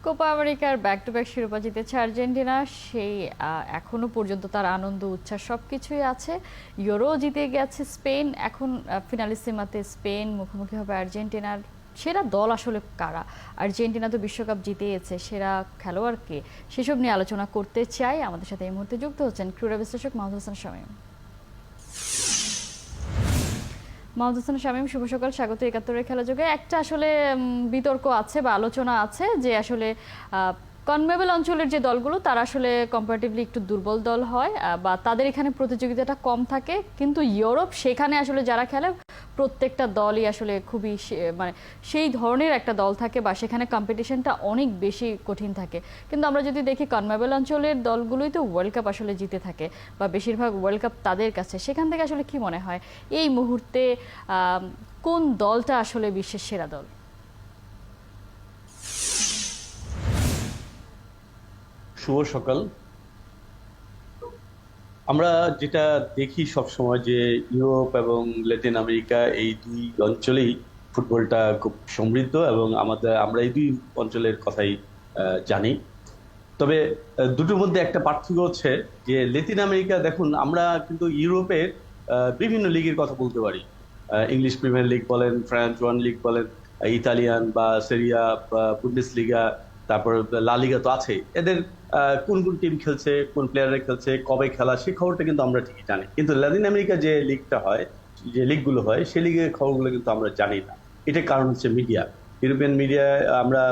Copa আমেরিকার back to back শিরোপা জিতেছে আর্জেন্টিনা। সেই এখনো পর্যন্ত তার আনন্দ উচ্ছ্বাস সবকিছুই আছে। ইউরো জিতে গেছে স্পেন, এখন ফিনালিসিমাতে স্পেন মুখোমুখি হবে আর্জেন্টিনার। সেরা দল আসলে কারা? আর্জেন্টিনা তো বিশ্বকাপ জিতেছে, সেরা খেলোয়াড়কে? সেসব নিয়ে আলোচনা করতে চাই। আমাদের সাথে এই মুহূর্তে যুক্ত হচ্ছেন ক্রীড়া বিশ্লেষক মাহমুদ হাসান শামীম। মাহমুদ হাসান শামীম, শুভ সকাল, স্বাগত একাত্তরের খেলা যোগে। একটা আসলে বিতর্ক আছে বা আলোচনা আছে যে আসলে কনমেবল অঞ্চলের যে দলগুলো তারা আসলে কম্পারেটিভলি একটু দুর্বল দল হয় বা তাদের এখানে প্রতিযোগিতাটা কম থাকে, কিন্তু ইউরোপ সেখানে আসলে যারা খেলে প্রত্যেকটা দলই আসলে খুবই মানে সেই ধরনের একটা দল থাকে বা সেখানে কম্পিটিশনটা অনেক বেশি কঠিন থাকে। কিন্তু আমরা যদি দেখি কনমেবল অঞ্চলের দলগুলোই তো ওয়ার্ল্ড কাপ আসলে জিতে থাকে বা বেশিরভাগ ওয়ার্ল্ড কাপ তাদের কাছে। সেখান থেকে আসলে কি মনে হয় এই মুহূর্তে কোন দলটা আসলে বিশ্বের সেরা দল? শুভ সকাল। আমরা যেটা দেখি সব সময় যে ইউরোপ এবং ল্যাটিন আমেরিকা এই দুই অঞ্চলেই ফুটবলটা খুব সমৃদ্ধ এবং আমরা এই দুই অঞ্চলের কথাই জানি। তবে দুটোর মধ্যে একটা পার্থক্য হচ্ছে যে ল্যাটিন আমেরিকা, দেখুন আমরা কিন্তু ইউরোপের বিভিন্ন লিগের কথা বলতে পারি। ইংলিশ প্রিমিয়ার লিগ বলেন, ফ্রান্স ওয়ান লিগ বলেন, ইতালিয়ান বা সেরিয়া বা বুন্দেস লিগা, তারপর লা লিগা তো আছে। এদের কোন কোন টিম খেলছে, কোন প্লেয়াররা খেলছে, কবে খেলা, সেই খবরটা কিন্তু আমরা ঠিকই জানি। কিন্তু লাতিন আমেরিকা যে লিগটা হয়, যে লিগগুলো হয়, সেই লিগের খবরগুলো কিন্তু আমরা জানি না। এটার কারণ হচ্ছে মিডিয়া। আমরা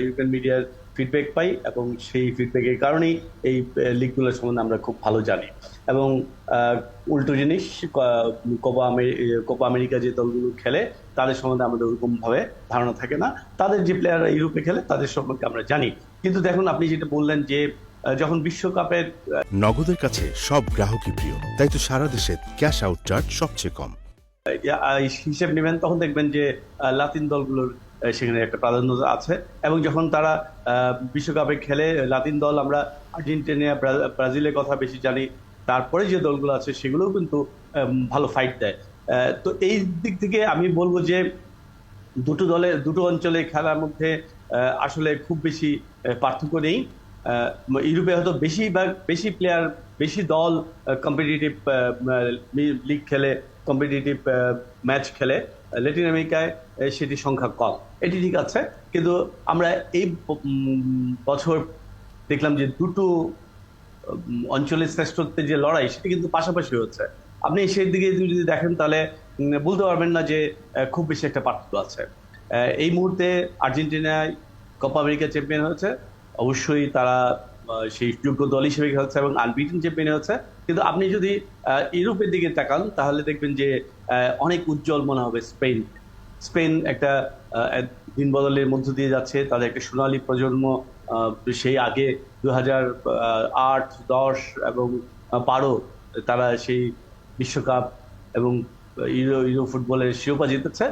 ইউরোপিয়ান মিডিয়ার ফিডব্যাক পাই এবং সেই ফিডব্যাকের কারণেই এই লিগগুলোর সম্বন্ধে আমরা খুব ভালো জানি। এবং উল্টো জিনিস, কোপা আমেরিকা যে দলগুলো খেলে তাদের সম্বন্ধে আমাদের ওরকম ভাবে ধারণা থাকে না। তাদের যে প্লেয়াররা ইউরোপে খেলে তাদের সম্পর্কে আমরা জানি। কিন্তু দেখুন, আপনি যেটা বললেন যে যখন বিশ্বকাপের নগদের কাছে সব গ্রাহকই প্রিয়, তাই তো সারা দেশে ক্যাশ আউট চার্জ সবচেয়ে কম হিসেব নেবেন, তখন দেখবেন যে লাতিন দলগুলোর সেখানে একটা প্রাধান্য আছে। এবং যখন তারা বিশ্বকাপে খেলে, লাতিন দল আমরা আর্জেন্টিনা, ব্রাজিলের কথা বেশি জানি। তারপরে যে দলগুলো আছে সেগুলোও কিন্তু ভালো ফাইট দেয়। তো এই দিক থেকে আমি বলবো যে দুটো অঞ্চলের খেলার মধ্যে আসলে খুব বেশি পার্থক্য নেই। ইউরোপে হয়তো বেশি প্লেয়ার, বেশি দল কম্পিটিটিভ লিগ খেলে, কম্পিটিটিভ ম্যাচ খেলে। ল্যাটিন আমেরিকায় সেটি সংখ্যা কম, এটি ঠিক আছে। কিন্তু আমরা এই বছর দেখলাম যে দুটো অঞ্চলের শ্রেষ্ঠত্বের যে লড়াই, সেটা কিন্তু পাশাপাশি হচ্ছে। আপনি সেই দিকে যদি দেখেন তাহলে বলতে পারবেন না যে খুব বেশি একটা পার্থক্য আছে। এই মুহূর্তে আর্জেন্টিনায় কোপা আমেরিকা চ্যাম্পিয়ন হয়েছে, অবশ্যই তারা সেই যোগ্য দল হিসেবে খেলছে এবং আনবিটেন চ্যাম্পিয়ন হচ্ছে। কিন্তু আপনি যদি ইউরোপের দিকে তাকান তাহলে দেখবেন যে অনেক উজ্জ্বল মনে হবে স্পেন। স্পেন একটা দিন বদলের মধ্য দিয়ে যাচ্ছে, তাদের একটা সোনালী প্রজন্ম। সেই আগে 2008, 10 এবং 12 তারা সেই বিশ্বকাপ এবং ইউরো ফুটবলের শিরোপা জিতেছে।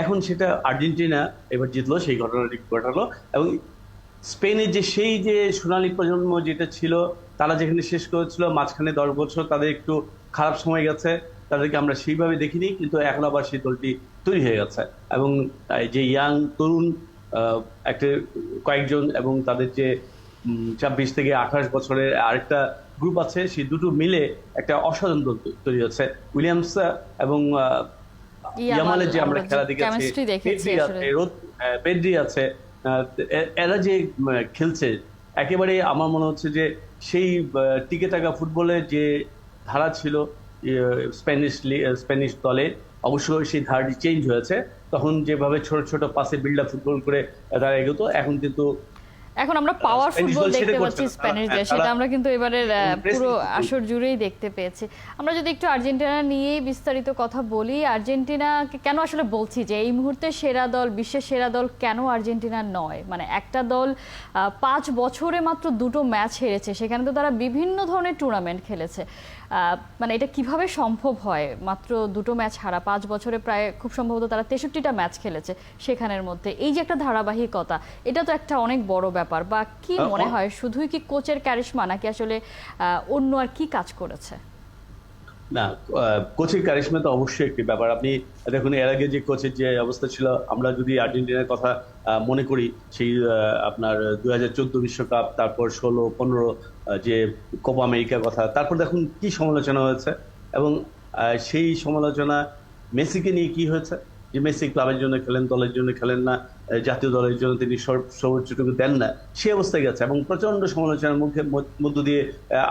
এখন সেটা আর্জেন্টিনা এবার জিতলো, সেই ঘটনাটি ঘটালো। এবং স্পেনের যে সোনালী প্রজন্ম যেটা ছিল, তারা যেখানে শেষ করেছিল, মাঝখানে 10 বছর তাদের একটু খারাপ সময় গেছে, তাদেরকে আমরা সেইভাবে দেখিনি। কিন্তু এখন আবার সেই দলটি তৈরি হয়ে গেছে এবং যে ইয়াং তরুণ একটা কয়েকজন এবং তাদের যে 26 থেকে 28 বছরের আরেকটা গ্রুপ আছে, সেই দুটো মিলে একটা অসাধারণ দল তৈরি হচ্ছে। উইলিয়ামস এবং ইয়ামালের যে আমরা খেলা দেখেছি, পেড্রি আছে, এরা যে খেলছে, একেবারে আমার মনে হচ্ছে যে সেই টিকে থাকা ফুটবলের যে ধারা ছিল স্প্যানিশ দলে, অবশ্যই সেই ধারাটি চেঞ্জ হয়েছে। তখন যেভাবে ছোট ছোট পাসে বিল্ড আপ ফুটবল করে তারা এগোতো, এখন কিন্তু এখন আমরা পাওয়ার ফুটবল দেখতে পাচ্ছি স্প্যানিশদের, সেটা আমরা কিন্তু এবারের পুরো আসর জুড়েই দেখতে পেয়েছি। আমরা যদি একটু আর্জেন্টিনা নিয়ে বিস্তারিত কথা বলি, আর্জেন্টিনাকে কেন আসলে বলছি যে এই মুহূর্তে সেরা দল, বিশ্বের সেরা দল কেন আর্জেন্টিনা নয়? মানে একটা দল 5 বছরে মাত্র 2টো ম্যাচ হেরেছে, সেখানে তো তারা বিভিন্ন ধরনের টুর্নামেন্ট খেলেছে। মানে এটা কিভাবে সম্ভব হয় মাত্র 2টো ম্যাচ হারা? 5 বছরে প্রায় খুব সম্ভবত তারা 63টা ম্যাচ খেলেছে, সেখানের মধ্যে এই যে একটা ধারাবাহিকতা, এটা তো একটা অনেক বড় ব্যাপার। বা কি মনে হয়, শুধুই কি কোচের ক্যারিশমা নাকি আসলে অন্য আর কি কাজ করেছে? না, কোচের কারিশমা তো অবশ্যই একটি ব্যাপার। আপনি দেখুন এর আগে যে কোচের যে অবস্থা ছিল, আমরা যদি আর্জেন্টিনার কথা মনে করি, সেই আপনার 2014 বিশ্বকাপ, তারপর 16-15 যে কোপা আমেরিকার কথা, তারপর দেখুন কি সমালোচনা হয়েছে। এবং সেই সমালোচনা মেসিকে নিয়ে কি হয়েছে, যে মেসি ক্লাবের জন্য খেলেন, দলের জন্য খেলেন না, জাতীয় দলের জন্য তিনি সর্বোচ্চটুকু দেন না, সে অবস্থায় গেছে। এবং প্রচন্ড সমালোচনার মধ্য দিয়ে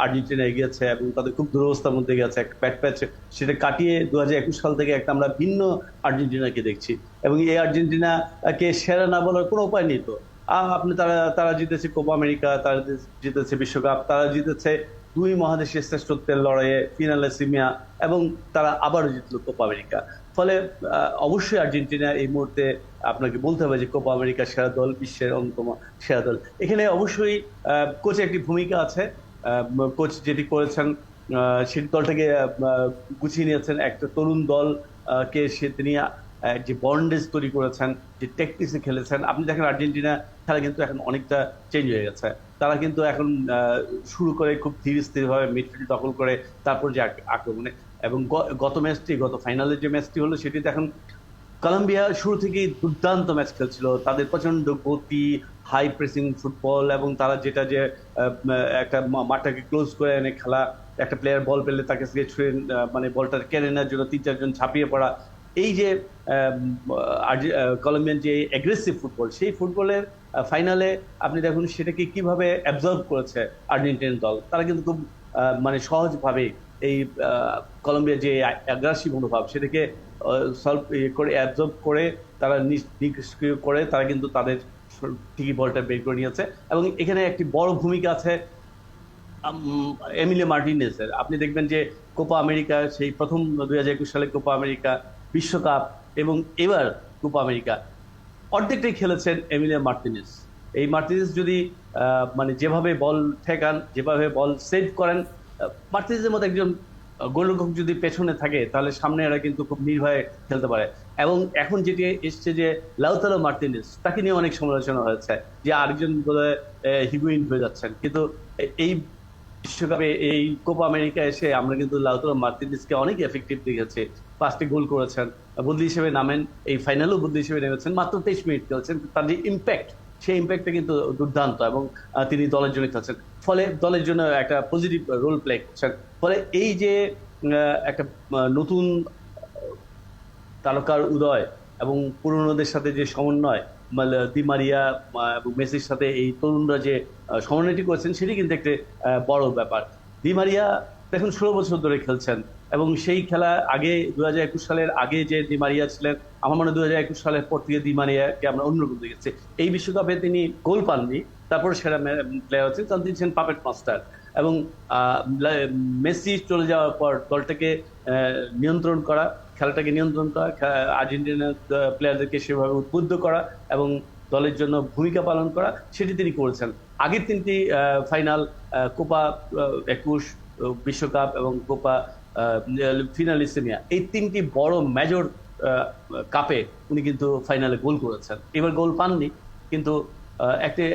আর্জেন্টিনা এগিয়েছে এবং তাদের খুব দুরবস্থার মধ্যে গেছে, একটা প্যাচ প্যাচ সেটা কাটিয়ে 2021 সাল থেকে একটা আমরা ভিন্ন আর্জেন্টিনাকে দেখছি। এবং এই আর্জেন্টিনাকে সেরা না বলার কোনো উপায় নেই। তো আপনি তারা তারা জিতেছে কোপা আমেরিকা, তারা জিতেছে বিশ্বকাপ, তারা জিতেছে দুই মহাদেশের শ্রেষ্ঠত্বের লড়াইয়ে ফিনালে সিমিয়া, এবং তারা আবারও জিতলো কোপা আমেরিকা। ফলে অবশ্যই আর্জেন্টিনা এই মুহূর্তে আপনাকে বলতে হবে যে কোপা আমেরিকার সেরা দল, বিশ্বের অন্যতম সেরা দল। এখানে অবশ্যই কোচের একটি ভূমিকা আছে। কোচ যেটি করেছেন, সেই দলটাকে গুছিয়ে নিয়েছেন, একটা তরুণ দল কে তিনি যে বন্ডেজ তৈরি করেছেন, যে ট্যাকটিক্সে খেলেছেন। আপনি দেখেন আর্জেন্টিনা খেলা কিন্তু এখন অনেকটা চেঞ্জ হয়ে গেছে। তারা কিন্তু এখন শুরু করে খুব ধীর স্থিরভাবে মিডফিল্ড দখল করে, তারপর যে আক্রমণে। এবং গত ফাইনালের যে ম্যাচটি হলো, সেটিতে এখন কলম্বিয়া শুরু থেকেই দুর্দান্ত ম্যাচ খেলছিল। তাদের প্রচন্ড গতি, হাই প্রেসিং ফুটবল, এবং তারা যেটা যে একটা মাঠটাকে ক্লোজ করে এনে খেলা, একটা প্লেয়ার বল পেলে তাকে ছুঁড়ে মানে বলটা কেড়ে নেওয়ার জন্য 3-4 জন ঝাঁপিয়ে পড়া, এই যে কলম্বিয়ান যে অ্যাগ্রেসিভ ফুটবল, সেই ফুটবলের ফাইনালে আপনি দেখুন সেটাকে কিভাবে অ্যাবজর্ব করেছে আর্জেন্টিনার দল। তারা কিন্তু খুব মানে সহজভাবে এই কলম্বিয়ার যে অ্যাগ্রেসিভ মনোভাব, সেটাকে সলভ করে অ্যাবজর্ব করে তারা নিষ্ক্রিয় করে তারা কিন্তু তাদের ঠিকই বলটা বের করে নিয়েছে। এবং এখানে একটি বড় ভূমিকা আছে এমিলিও মার্টিনেজের। আপনি দেখবেন যে কোপা আমেরিকা, সেই প্রথম 2021 সালে কোপা আমেরিকা, বিশ্বকাপ এবং এবার কোপা আমেরিকা, অর্ধেকটাই খেলেছেন এমিলিও মার্টিনেজ। এই মার্টিনেজ যদি মানে যেভাবে বল ঠেকান, যেভাবে বল সেভ করেন, মার্টিনেজের মতো একজন গোলরক্ষক যদি পেছনে থাকে, তাহলে সামনে এরা কিন্তু খুব নির্ভয়ে খেলতে পারে। এবং এখন যেটি এসছে যে লাউতারো মার্টিনেজ, তাকে নিয়ে অনেক সমালোচনা হয়েছে যে আরেকজন বলে হিগুইন হয়ে যাচ্ছেন। কিন্তু এই বিশ্বকাপে, এই কোপা আমেরিকা এসে আমরা কিন্তু লাউতারো মার্টিনেজকে অনেক এফেক্টিভ দেখেছি। 5টি গোল করেছেন, বদলি হিসেবে নামেন, এই ফাইনালেও বদলি হিসেবে নেমেছেন, মাত্র 23 মিনিট খেলছেন। তার যে ইম্প্যাক্ট, সেই ইম্প্যাক্টটা কিন্তু দুর্দান্ত। এবং তিনি দলের জন্য খেলছেন, ফলে দলের জন্য একটা পজিটিভ রোল প্লে করছেন। ফলে এই যে একটা নতুন তারকার উদয় এবং পুরনোদের সাথে যে সমন্বয়, দি মারিয়া এবং মেসির সাথে এই তরুণরা যে সমন্বয়টি করেছেন, সেটি কিন্তু একটা বড় ব্যাপার। দি মারিয়া দেখুন 16 বছর ধরে খেলছেন, এবং সেই খেলা আগে 2021 সালের আগে যে দি মারিয়া ছিলেন, আমার মনে হয় 2021 সালের পর থেকে দি মারিয়াকে আমরা অন্যরকম দেখেছি। এই বিশ্বকাপে তিনি গোল পাননি, তারপরে সেরা প্লেয়ার হচ্ছেন, কারণ তিনি ছিলেন পাপেট মাস্টার। এবং মেসি চলে যাওয়ার পর দলটাকে নিয়ন্ত্রণ করা, খেলাটাকে নিয়ন্ত্রণ করা, আর্জেন্টিনার প্লেয়ারদেরকে সেভাবে উদ্বুদ্ধ করা এবং দলের জন্য ভূমিকা পালন করা, সেটি তিনি করেছেন। আগের 3টি ফাইনাল, কোপা 21, বিশ্বকাপ এবং কোপা ফিনালিসিমিয়া, এই 3টি বড় মেজর কাপে উনি কিন্তু ফাইনালে গোল করেছেন। এবার গোল পাননি, কিন্তু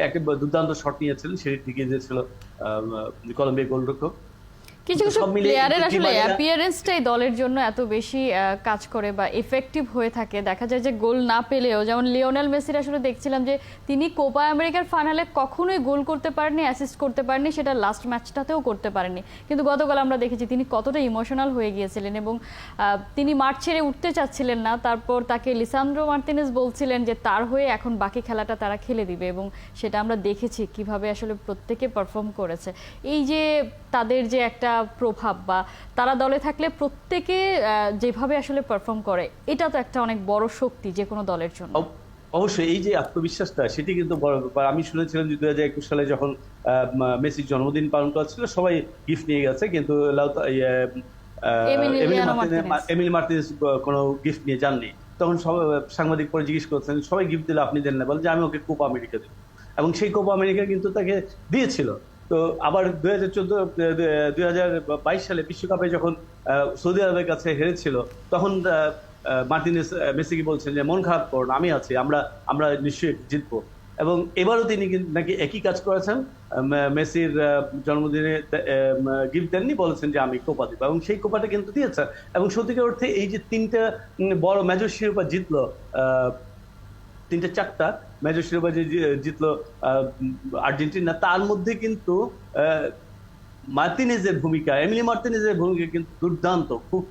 একটা দুর্দান্ত শট নিয়েছিলেন, সেটি টিকে দিয়েছিল কলম্বিয়া গোলরক্ষক। কিছু কিছু প্লেয়ারের আসলে অ্যাপিয়ারেন্সটাই দলের জন্য এত বেশি কাজ করে বা এফেক্টিভ হয়ে থাকে। দেখা যায় যে গোল না পেলেও, যেমন লিওনেল মেসির আসলে দেখছিলাম যে তিনি কোপা আমেরিকার ফাইনালে কখনোই গোল করতে পারেননি, অ্যাসিস্ট করতে পারেননি, সেটা লাস্ট ম্যাচটাতেও করতে পারেননি। কিন্তু গতকাল আমরা দেখেছি তিনি কতটা ইমোশনাল হয়ে গিয়েছিলেন এবং তিনি মাঠ ছেড়ে উঠতে চাচ্ছিলেন না। তারপর তাকে লিসান্দ্রো মার্টিনেজ বলছিলেন যে তার হয়ে এখন বাকি খেলাটা তারা খেলে দিবে, এবং সেটা আমরা দেখেছি কিভাবে আসলে প্রত্যেকে পারফর্ম করেছে। এই যে তাদের যে একটা প্রভাব, বা তারা দলে থাকলে প্রত্যেকে যেভাবে আসলে পারফর্ম করে, এটা তো একটা অনেক বড় শক্তি যে কোনো দলের জন্য। অবশ্যই এই যে আত্মবিশ্বাসটা, সেটি কিন্তু বড় ব্যাপার। আমি শুনেছিলাম যে 2021 সালে যখন মেসির জন্মদিন পালন করা ছিল, সবাই গিফট নিয়ে গেছে, কিন্তু এমিলি মার্টিনেজ কোনো গিফট নিয়ে যাননি। তখন সবাই সাংবাদিক পরে জিজ্ঞেস করছেন, সবাই গিফট দিলে আপনি দেন না? বলে যে আমি ওকে কোপা আমেরিকা দেব। এবং সেই কোপা আমেরিকা কিন্তু তাকে দিয়েছিল। তো আবার 2022 সালে বিশ্বকাপে যখন সৌদি আরবের কাছে হেরেছিল, তখন মার্টিনেজ মেসিকে বলছেন যে মন খারাপ করো না, আমি আছি, আমরা নিশ্চয়ই জিতবো। এবং এবারও তিনি কিন্তু নাকি একই কাজ করেছেন। মেসির জন্মদিনে গিফট দেননি, বলেছেন যে আমি কোপা দিব, এবং সেই কোপাটা কিন্তু দিয়েছে। এবং সত্যিকার অর্থে এই যে তিনটা বড় মেজর শিরোপা জিতলো, তিনটা চারটা মেজর শিরোপা যে জিতলো আর্জেন্টিনা, তার মধ্যে কিন্তু মার্তিনেজের ভূমিকা, এমিলি মার্তিনেজের ভূমিকা কিন্তু দুর্দান্ত, খুব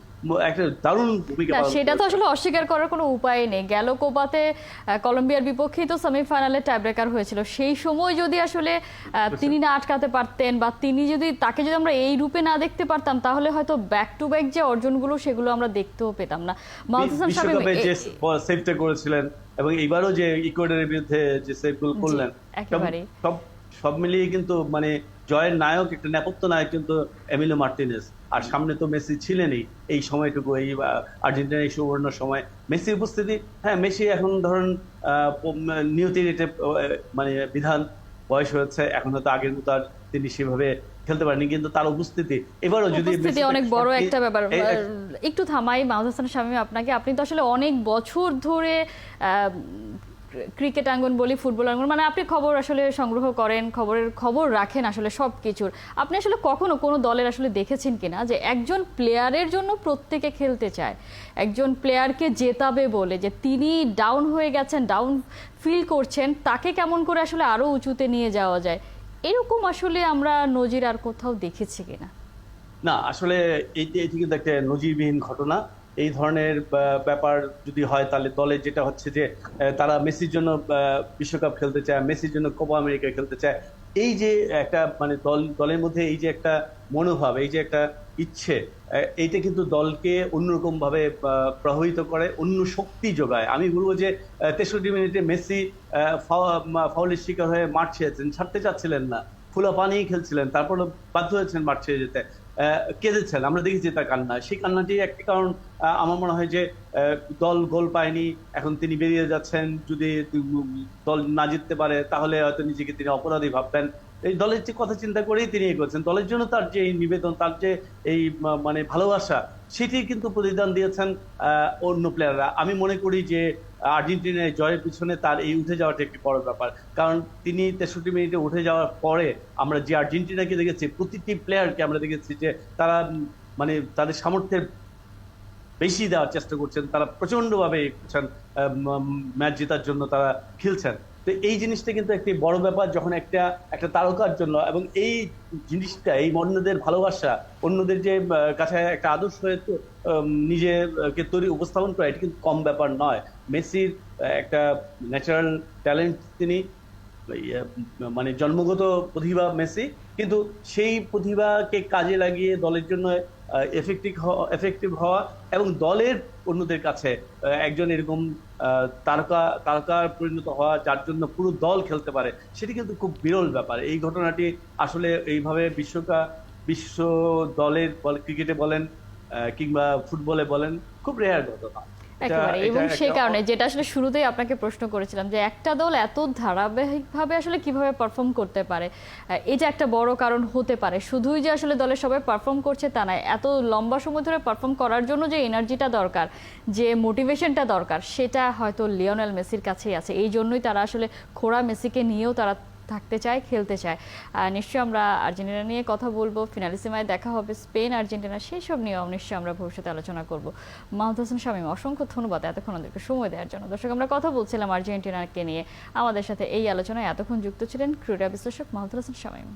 একটা দারুণ ভূমিকা না, পালন সেটা তো করেছে। আসলে অস্বীকার করার কোনো উপায় নেই। গেল কোপাতে কলম্বিয়ার বিপক্ষে তো সেমিফাইনালে টাইব্রেকার হয়েছিল, সেই সময় যদি আসলে তিনি না আটকাতে পারতেন, বা তিনি যদি তাকে যদি আমরা এই রূপে না দেখতে পারতাম, তাহলে হয়তো ব্যাক টু ব্যাক যে অর্জনগুলো সেগুলো আমরা দেখতেও পেতাম না। মাহমুদ হাসান শামীম, বিশ্বকাপে যে সেভটা করেছিলেন এবং এবারও যে ইকুয়েডরের বিরুদ্ধে যে সেভগুলো করলেন, একেবারেই সব সব মিলিয়ে কিন্তু মানে জয়ের নায়ক, একটা নেপথ্য নায়ক কিন্তু এমিলো মার্টিনেজ। আর সামনে তো মেসি ছিলেনই এই সময়টুকু, এই আর্জেন্টিনার এই সুবর্ণ সময় মেসির উপস্থিতি। হ্যাঁ, মেসি এখন ধরুন নিয়তির এটা মানে বিধান, বয়স হয়েছে, এখন হয়তো আগের মতো আর তিনি সেভাবে খেলতে পারেনি, কিন্তু তার উপস্থিতি এবারও যদি উপস্থিতি অনেক বড় একটা ব্যাপার। একটু থামাই মাহমুদ হাসান শামীম আপনাকে, আপনি তো আসলে অনেক বছর ধরে ক্রিকেট আঙ্গন বলি, ফুটবল আঙ্গন, মানে আপনি খবর আসলে সংগ্রহ করেন, খবর রাখেন আসলে সব কিছুর। আপনি আসলে কখনো কোনো দলের আসলে দেখেছেন কিনা যে একজন প্লেয়ারের জন্য প্রত্যেকে খেলতে চায়, একজন প্লেয়ারকে জেতাবে বলে, যে তিনি ডাউন হয়ে গেছেন, ডাউন ফিল করছেন, তাকে কেমন করে আসলে আরো উঁচুতে নিয়ে যাওয়া যায়, এরকম আসলে আমরা নজির আর কোথাও দেখেছি কিনা? না, আসলে এটি কিন্তু একটা নজিরবিহীন ঘটনা। এই ধরনের ব্যাপার যদি হয়, তাহলে দলের যেটা হচ্ছে যে তারা মেসির জন্য বিশ্বকাপ খেলতে চায়, মেসির জন্য কোপা আমেরিকা খেলতে চায়। এই যে একটা মানে দলের মধ্যে এই যে একটা মনোভাব, এই যে একটা ইচ্ছে, এইটা কিন্তু দলকে অন্যরকম ভাবে প্রভাবিত করে, অন্য শক্তি যোগায়। আমি বলবো যে 63 মিনিটে মেসি ফাউলের শিকার হয়ে মাঠ ছেড়েছেন, ছাড়তে চাচ্ছিলেন না, ফুলা পানি খেলছিলেন, তারপর বাধ্য হয়েছেন মাঠ ছেড়ে যেতে, কেঁদেছেন, আমরা দেখেছি তার কান্না। সেই কান্নাটি একটা কারণ। আমার মনে হয় যে দল গোল পায়নি, এখন তিনি বেরিয়ে যাচ্ছেন, যদি দল না জিততে পারে তাহলে হয়তো নিজেকে তিনি অপরাধী ভাববেন। এই দলের যে কথা চিন্তা করেই তিনি এগোচ্ছেন, দলের জন্য তার যে এই নিবেদন, তার যে এই মানে ভালোবাসা, সেটি কিন্তু প্রতিদান দিয়েছেন অন্য প্লেয়াররা। আমি মনে করি যে আর্জেন্টিনার জয়ের পিছনে তার এই উঠে যাওয়াটা একটি বড় ব্যাপার, কারণ তিনি 63 মিনিটে উঠে যাওয়ার পরে আমরা যে আর্জেন্টিনাকে দেখেছি, প্রতিটি প্লেয়ারকে আমরা দেখেছি যে তারা মানে তাদের সামর্থ্যের বেশি দেওয়ার চেষ্টা করছেন, তারা প্রচন্ডভাবে ম্যাচ জেতার জন্য তারা খেলছেন। তো এই জিনিসটা কিন্তু একটি বড় ব্যাপার, যখন একটা তারকার জন্য, এবং এই জিনিসটা, এই অন্যদের ভালোবাসা, অন্যদের যে কাছে একটা আদর্শ হয়ে নিজেকে তৈরি উপস্থাপন করা, এটা কিন্তু কম ব্যাপার নয়। মেসির একটা ন্যাচারাল ট্যালেন্ট, তিনি মানে জন্মগত প্রতিভা মেসি, কিন্তু সেই প্রতিভাকে কাজে লাগিয়ে দলের জন্য এফেক্টিভ হওয়া এবং দলের অন্যদের কাছে একজন এরকম তারকা পরিণত হওয়া, যার জন্য পুরো দল খেলতে পারে, সেটি কিন্তু খুব বিরল ব্যাপার। এই ঘটনাটি আসলে এইভাবে বিশ্ব দলের ক্রিকেটে বলেন কিংবা ফুটবলে বলেন, খুব রেয়ার ঘটনা। একেবারে, এবং সেই কারণে যেটা আসলে শুরুতেই আপনাকে প্রশ্ন করেছিলাম যে একটা দল এত ধারাবাহিকভাবে আসলে কিভাবে পারফর্ম করতে পারে, এই যে একটা বড় কারণ হতে পারে। শুধুই যে আসলে দলের সবাই পারফর্ম করছে তা নয়, এত লম্বা সময় ধরে পারফর্ম করার জন্য যে এনার্জিটা দরকার, যে মোটিভেশনটা দরকার, সেটা হয়তো লিওনেল মেসির কাছেই আছে। এই জন্যই তারা আসলে খোড়া মেসিকে নিয়েও তারা থাকতে চায়, খেলতে চায়। নিশ্চয়ই আমরা আর্জেন্টিনা নিয়ে কথা বলবো, ফিনালিসিমায় দেখা হবে স্পেন আর্জেন্টিনা, সেই সব নিয়েও নিশ্চয়ই আমরা ভবিষ্যতে আলোচনা করব। মাহমুদ হাসান শামীম, অসংখ্য ধন্যবাদ এতক্ষণ আমাদেরকে সময় দেওয়ার জন্য। দর্শক, আমরা কথা বলছিলাম আর্জেন্টিনাকে নিয়ে, আমাদের সাথে এই আলোচনায় এতক্ষণ যুক্ত ছিলেন ক্রীড়া বিশ্লেষক মাহমুদ হাসান শামীম।